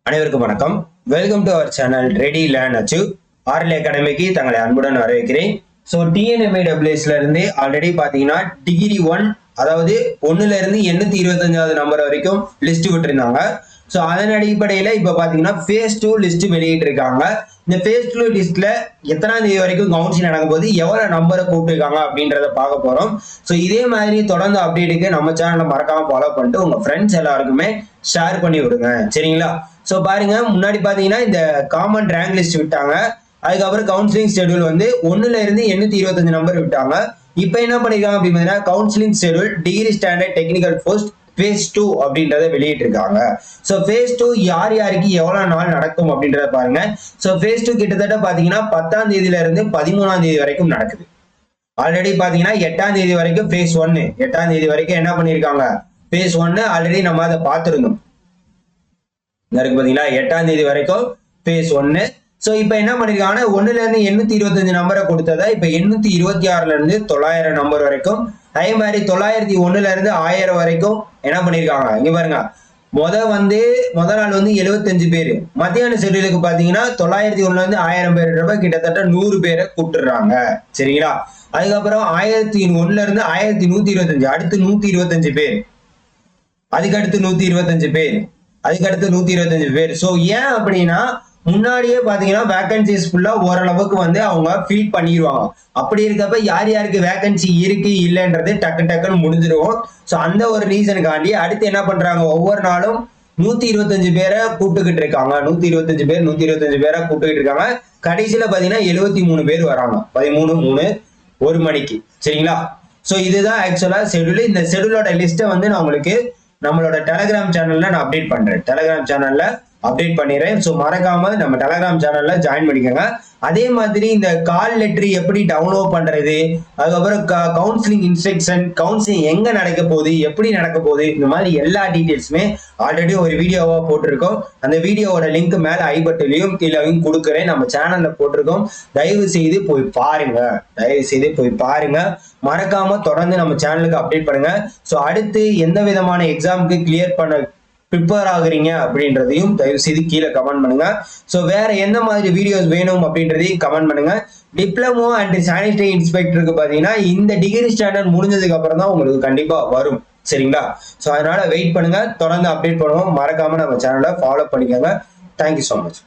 அனைவருக்கும் வணக்கம். Welcome to our channel ready learn achieve RL அகாடமிக்கு தங்களை அன்புடன் வரவேற்கிறேன். ஸோ டிஎன்எம்ஏடபிள்யூஎஸ்ல இருந்து ஆல்ரெடி பார்த்தீங்கன்னா டிகிரி 1 அதாவது 1ல இருந்து 825வது நம்பர் வரைக்கும் லிஸ்ட் விட்டுருந்தாங்க. ஸோ அதன் அடிப்படையில் இப்போ பார்த்தீங்கன்னா ஃபேஸ் 2 லிஸ்ட் வெளியிட்டு இருக்காங்க. இந்த ஃபேஸ் 2 லிஸ்ட்ல எத்தனாம் தேதி வரைக்கும் கவுன்சிலிங் நடக்கும் போது எவ்வளவு நம்பரை கூப்பிட்டுருக்காங்க அப்படின்றத பார்க்க போறோம். ஸோ இதே மாதிரி தொடர்ந்து அப்டேட்டுக்கு நம்ம சேனலை மறக்காம ஃபாலோ பண்ணிட்டு உங்க ஃப்ரெண்ட்ஸ் எல்லாருக்குமே ஷேர் பண்ணி விடுங்க, சரிங்களா? ஸோ பாருங்க, முன்னாடி பாத்தீங்கன்னா இந்த காமன் ரேங்க் லிஸ்ட் விட்டாங்க. அதுக்கப்புறம் கவுன்சிலிங் ஷெடியூல் வந்து 1ல இருந்து 825 நம்பர் விட்டாங்க. இப்போ என்ன பண்ணிருக்காங்க அப்படின்னு பார்த்தீங்கன்னா counselling schedule degree standard technical post phase 2 அப்படின்றத வெளியிட்டு இருக்காங்க. ஸோ ஃபேஸ் 2 யார் யாருக்கு எவ்வளவு நாள் நடக்கும் அப்படின்றத பாருங்க. ஸோ ஃபேஸ் 2 கிட்டத்தட்ட பாத்தீங்கன்னா 10ஆம் தேதியில இருந்து 13ஆம் தேதி வரைக்கும் நடக்குது. ஆல்ரெடி பாத்தீங்கன்னா 8ஆம் தேதி வரைக்கும் ஃபேஸ் 1, 8ஆம் தேதி வரைக்கும் என்ன பண்ணிருக்காங்க ஃபேஸ் 1 ஆல்ரெடி நம்ம அதை பார்த்திருந்தோம். இருக்கு பாத்தீங்களா, 8ஆம் தேதி வரைக்கும் ஃபேஸ் 1. சோ இப்போ என்ன பண்ணிருக்காங்கன்னா 1ல இருந்து 825 நம்பரை கொடுத்ததா இப்ப 826ல இருந்து 900 நம்பர் வரைக்கும், அதே மாதிரி 901ல இருந்து 1000 வரைக்கும் என்ன பண்ணிருக்காங்க. இங்க பாருங்க, முத நாள் வந்து 75 பேரு, மத்தியான ஷெட்யூலுக்கு பாத்தீங்கன்னா 901ல இருந்து 1000 பேர் கிட்டத்தட்ட 100 பேரை கூப்பிட்டுறாங்க, சரிங்களா? அதுக்கப்புறம் 1001ல இருந்து 1125 அடுத்து 125 பேர், அதுக்கடுத்து 125 பேர், அதுக்கடுத்து 125 பேர். ஸோ ஏன் அப்படின்னா முன்னாடியே பாத்தீங்கன்னா வேகன்சிஸ் ஃபுல்லா ஓரளவுக்கு வந்து அவங்க ஃபில் பண்ணிடுவாங்க. அப்படி இருக்கப்ப யார் யாருக்கு வேகன்சி இருக்கு இல்லைன்றது டக்குன்னு முடிஞ்சிருவோம். ஸோ அந்த ஒரு ரீசனுக்காண்டி அடுத்து என்ன பண்றாங்க, ஒவ்வொரு நாளும் 125 பேரை கூப்பிட்டுக்கிட்டு இருக்காங்க. 125 பேரை கூப்பிட்டுக்கிட்டு இருக்காங்க. கடைசியில பாத்தீங்கன்னா 73 பேர் வராங்க. 13/3 1 மணிக்கு, சரிங்களா? ஸோ இதுதான் ஆக்சுவலா ஷெடியூல். இந்த ஷெடியூலோட லிஸ்ட்டை வந்து நான் உங்களுக்கு நம்மளோட டெலிகிராம் சேனல்ல நான் அப்டேட் பண்றேன். டெலிகிராம் சேனல்ல அப்டேட் பண்ணிடுறேன். ஸோ மறக்காம நம்ம டெலிகிராம் சேனல்ல ஜாயின் பண்ணிக்கோங்க. அதே மாதிரி இந்த கால் லெட்டர் எப்படி டவுன்லோட் பண்றது, அதுக்கப்புறம் கவுன்சிலிங் இன்ஸ்ட்ரக்ஷன், கவுன்சிலிங் எங்க நடக்க போகுது, எப்படி நடக்க போகுது, இந்த மாதிரி எல்லா டீட்டெயில்ஸுமே ஆல்ரெடி ஒரு வீடியோவா போட்டிருக்கோம். அந்த வீடியோவோட லிங்க் மேல ஐ பட்டன்லயும் கீழேயும் கொடுக்குறேன். நம்ம சேனல்ல போட்டிருக்கோம். தயவு செய்து போய் பாருங்க. மறக்காம தொடர்ந்து நம்ம சேனலுக்கு அப்டேட் பண்ணுங்க. ஸோ அடுத்து எந்த விதமான எக்ஸாமுக்கு கிளியர் பண்ண ப்ரிப்பேர் ஆகுறீங்க அப்படின்றதையும் தயவு செய்து கீழே கமெண்ட் பண்ணுங்க. ஸோ வேற எந்த மாதிரி வீடியோஸ் வேணும் அப்படின்றதையும் கமெண்ட் பண்ணுங்க. டிப்ளமோ அண்ட் சானிடரி இன்ஸ்பெக்டருக்கு பாத்தீங்கன்னா இந்த டிகிரி ஸ்டாண்டர்ட் முடிஞ்சதுக்கு அப்புறம் தான் உங்களுக்கு கண்டிப்பா வரும், சரிங்களா? ஸோ அதனால வெயிட் பண்ணுங்க, தொடர்ந்து அப்டேட் பண்ணுவோம். மறக்காம நம்ம சேனலை ஃபாலோ பண்ணிக்கோங்க. Thank you so much.